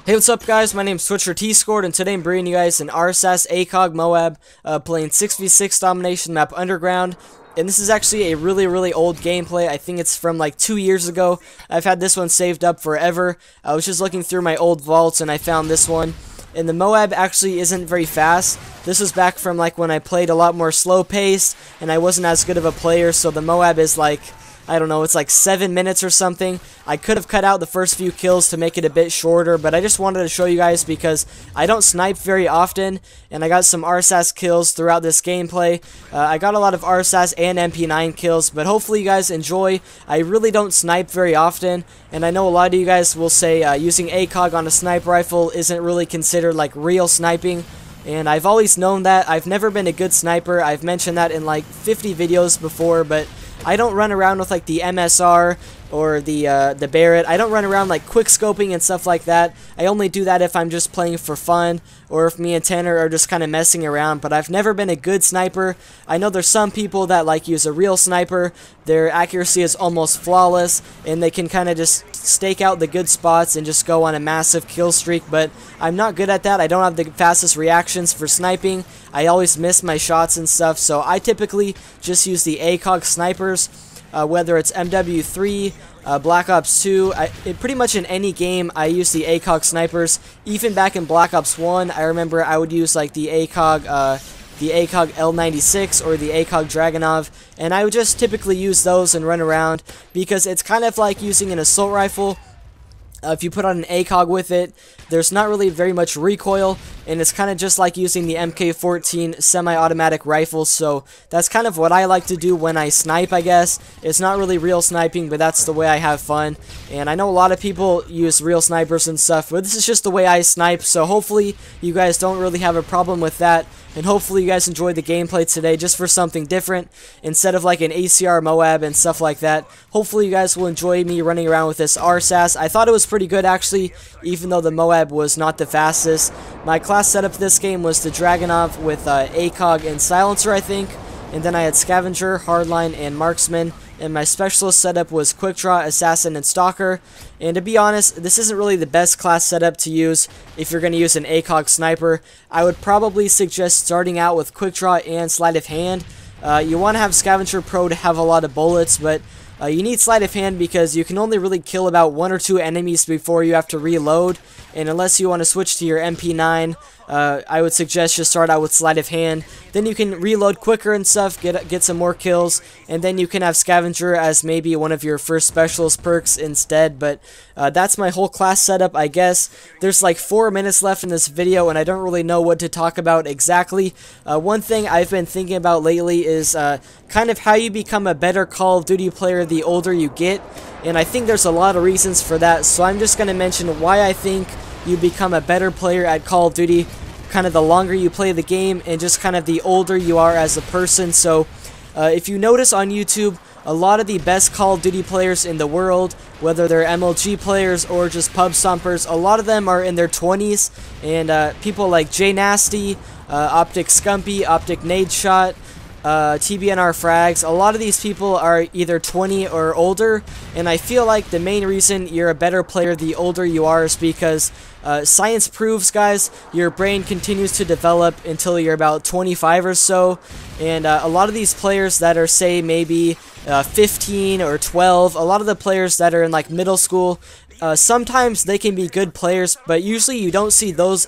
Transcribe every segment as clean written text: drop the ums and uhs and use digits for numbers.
Hey, what's up guys, my name's T-Scored, and today I'm bringing you guys an RSASS ACOG MOAB playing 6v6 domination map Underground. And this is actually a really old gameplay. I think it's from like 2 years ago. I've had this one saved up forever. I was just looking through my old vaults and I found this one. And the MOAB actually isn't very fast. This was back from like when I played a lot more slow paced and I wasn't as good of a player, so the MOAB is like, I don't know, it's like 7 minutes or something. I could have cut out the first few kills to make it a bit shorter, but I just wanted to show you guys because I don't snipe very often, and I got some RSASS kills throughout this gameplay. I got a lot of RSASS and MP9 kills, but hopefully you guys enjoy. I really don't snipe very often, and I know a lot of you guys will say using ACOG on a sniper rifle isn't really considered like real sniping. And I've always known that. I've never been a good sniper. I've mentioned that in like 50 videos before, but I don't run around with like the MSR or the Barrett. I don't run around like quick scoping and stuff like that. I only do that if I'm just playing for fun or if me and Tanner are just kind of messing around, but I've never been a good sniper. I know there's some people that like use a real sniper. Their accuracy is almost flawless and they can kind of just stake out the good spots and just go on a massive kill streak, but I'm not good at that. I don't have the fastest reactions for sniping. I always miss my shots and stuff, so I typically just use the ACOG snipers. Whether it's MW3, Black Ops 2, pretty much in any game I use the ACOG snipers. Even back in Black Ops 1, I remember I would use like the ACOG L96 or the ACOG Dragunov, and I would just typically use those and run around because it's kind of like using an assault rifle. If you put on an ACOG with it, there's not really very much recoil, and it's kind of just like using the MK14 semi-automatic rifle, so that's kind of what I like to do when I snipe, I guess. It's not really real sniping, but that's the way I have fun, and I know a lot of people use real snipers and stuff, but this is just the way I snipe, so hopefully you guys don't really have a problem with that, and hopefully you guys enjoyed the gameplay today just for something different, instead of like an ACR MOAB and stuff like that. Hopefully you guys will enjoy me running around with this RSASS. I thought it was pretty good actually, even though the MOAB was not the fastest. My class setup for this game was the Dragunov with ACOG and Silencer, I think, and then I had Scavenger, Hardline, and Marksman, and my specialist setup was Quick Draw, Assassin, and Stalker. And to be honest, this isn't really the best class setup to use if you're going to use an ACOG sniper. I would probably suggest starting out with Quick Draw and Sleight of Hand. You want to have Scavenger Pro to have a lot of bullets, but you need Sleight of Hand because you can only really kill about 1 or 2 enemies before you have to reload, and unless you want to switch to your MP9, I would suggest just start out with Sleight of Hand. Then you can reload quicker and stuff, get some more kills, and then you can have Scavenger as maybe one of your first specialist perks instead. But that's my whole class setup, I guess. There's like 4 minutes left in this video, and I don't really know what to talk about exactly. One thing I've been thinking about lately is kind of how you become a better Call of Duty player the older you get, and I think there's a lot of reasons for that, so I'm just going to mention why I think you become a better player at Call of Duty kind of the longer you play the game and just kind of the older you are as a person. So if you notice on YouTube, a lot of the best Call of Duty players in the world, whether they're MLG players or just pub stompers, a lot of them are in their 20s, and people like J Nasty, Optic Scumpy, Optic Nade Shot, TBNR Frags, a lot of these people are either 20 or older, and I feel like the main reason you're a better player the older you are is because science proves, guys, your brain continues to develop until you're about 25 or so, and a lot of these players that are, say, maybe 15 or 12, a lot of the players that are in like middle school, sometimes they can be good players, but usually you don't see those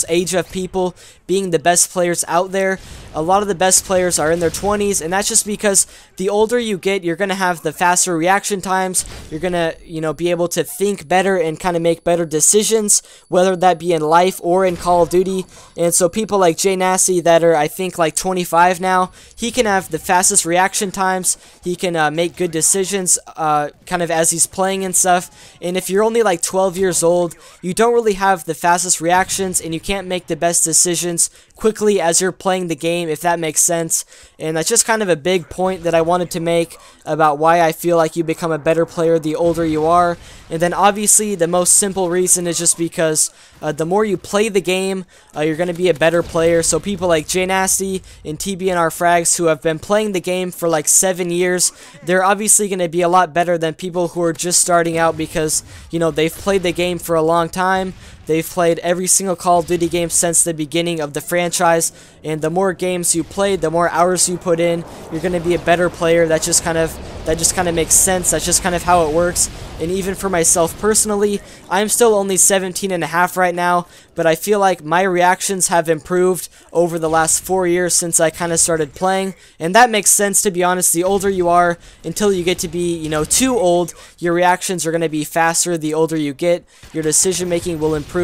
age of people being the best players out there. A lot of the best players are in their 20s, and that's just because the older you get, you're going to have the faster reaction times. You're going to, be able to think better and kind of make better decisions, whether that be in life or in Call of Duty. And so people like Jay Nasty that are, I think, like 25 now, he can have the fastest reaction times. He can make good decisions kind of as he's playing and stuff. And if you're only like 12 years old, you don't really have the fastest reactions and you can't make the best decisions quickly as you're playing the game, if that makes sense. And that's just kind of a big point that I wanted to make about why I feel like you become a better player the older you are. And then obviously the most simple reason is just because the more you play the game, you're going to be a better player. So people like J Nasty and TBNR Frags who have been playing the game for like 7 years, they're obviously going to be a lot better than people who are just starting out because, you know, they've played the game for a long time. They've played every single Call of Duty game since the beginning of the franchise, and the more games you play, the more hours you put in, you're going to be a better player. That just kind of makes sense. That's just kind of how it works. And even for myself personally, I'm still only 17 and a half right now, but I feel like my reactions have improved over the last 4 years since I kind of started playing, and that makes sense, to be honest. The older you are, until you get to be, you know, too old, your reactions are going to be faster. The older you get, your decision making will improve.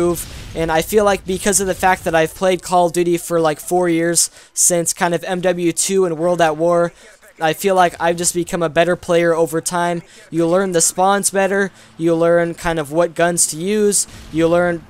And I feel like because of the fact that I've played Call of Duty for like 4 years, since kind of MW2 and World at War, I feel like I've just become a better player over time. You learn the spawns better, you learn kind of what guns to use, you learn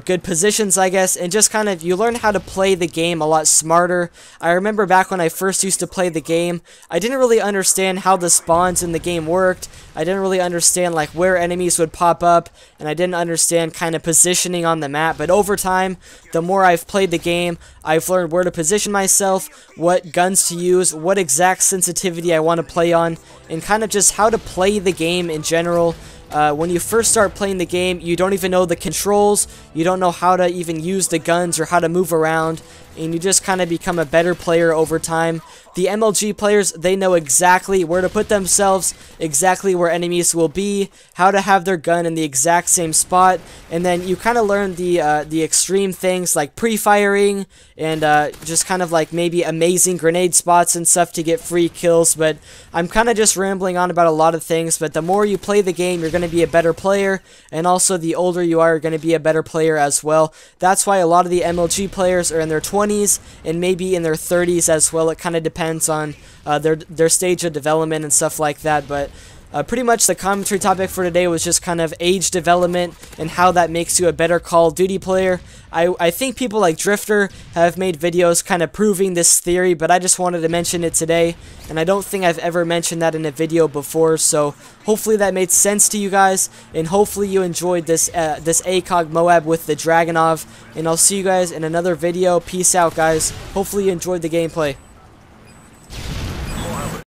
good positions, I guess, and just kind of you learn how to play the game a lot smarter. I remember back when I first used to play the game, I didn't really understand how the spawns in the game worked. I didn't really understand like where enemies would pop up, and I didn't understand kind of positioning on the map. But over time, the more I've played the game, I've learned where to position myself, what guns to use, what exact sensitivity I want to play on, and kind of just how to play the game in general. When you first start playing the game, you don't even know the controls, you don't know how to even use the guns or how to move around, and you just kind of become a better player over time. The MLG players, they know exactly where to put themselves, exactly where enemies will be, how to have their gun in the exact same spot, and then you kind of learn the extreme things like pre-firing and just kind of like maybe amazing grenade spots and stuff to get free kills. But I'm kind of just rambling on about a lot of things, but the more you play the game, you're going to be a better player, and also the older you are, you're going to be a better player as well. That's why a lot of the MLG players are in their 20s and maybe in their 30s as well. It kind of depends on their stage of development and stuff like that. But pretty much the commentary topic for today was just kind of age development and how that makes you a better Call of Duty player. I think people like Drifter have made videos kind of proving this theory, but I just wanted to mention it today, and I don't think I've ever mentioned that in a video before. So hopefully that made sense to you guys, and hopefully you enjoyed this ACOG MOAB with the Dragunov, and I'll see you guys in another video. Peace out, guys. Hopefully you enjoyed the gameplay.